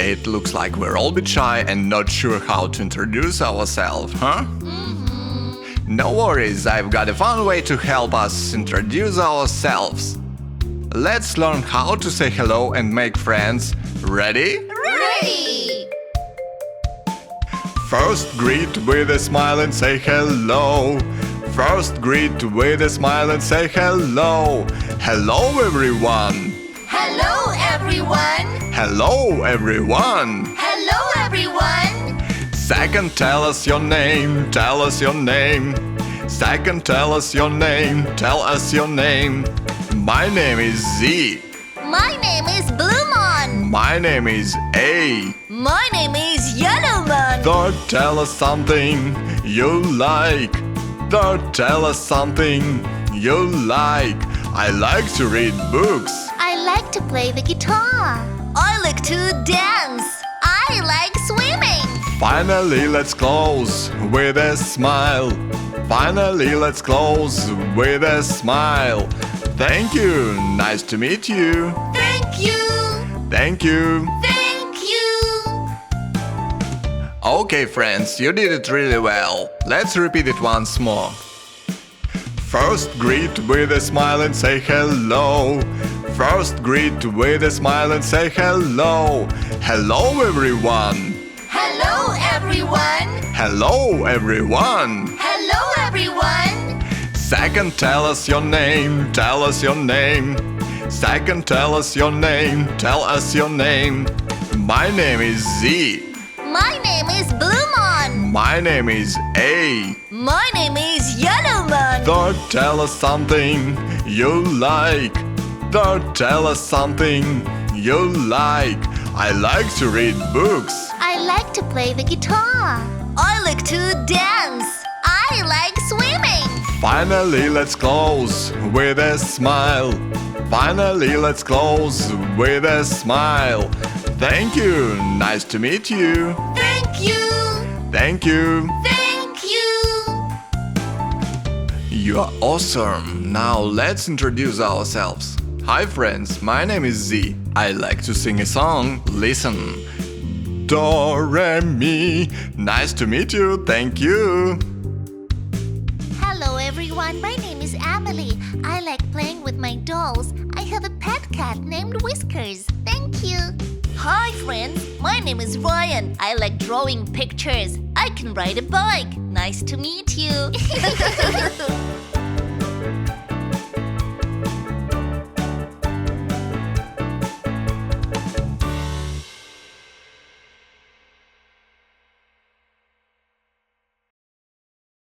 It looks like we're all a bit shy and not sure how to introduce ourselves, huh? No worries, I've got a fun way to help us introduce ourselves. Let's learn how to say hello and make friends. Ready? Ready! First greet with a smile and say hello. First greet with a smile and say hello. Hello everyone. Hello, everyone! Hello everyone. Hello, everyone! Second, tell us your name. Tell us your name. Second, tell us your name. Tell us your name. My name is Z. My name is Bluemon. My name is A. My name is Yellowman. Third, tell us something you like. Third, tell us something you like. I like to read books. I like to play the guitar. I like to dance. I like swimming. Finally, let's close with a smile. Finally, let's close with a smile. Thank you. Nice to meet you. Thank you. Thank you. Thank you. Okay, friends, you did it really well. Let's repeat it once more. First, greet with a smile and say hello. First, greet with a smile and say hello. Hello, everyone. Hello, everyone. Hello, everyone. Hello, everyone. Second, tell us your name. Tell us your name. Second, tell us your name. Tell us your name. My name is Z. My name is Bluemon. My name is A. My name is Yellowman. Third, tell us something you like. Third, tell us something you like. I like to read books. I like to play the guitar. I like to dance. I like swimming. Finally, let's close with a smile. Finally, let's close with a smile. Thank you. Nice to meet you. Thank you. Thank you. Thank you. You are awesome. Now let's introduce ourselves. Hi friends, my name is Z. I like to sing a song. Listen. Do, re, mi. Nice to meet you. Thank you. Hello everyone, my name is Emily. I like playing with my dolls. I have a pet cat named Whiskers. Thank you. Hi friends, my name is Ryan. I like drawing pictures. I can ride a bike. Nice to meet you.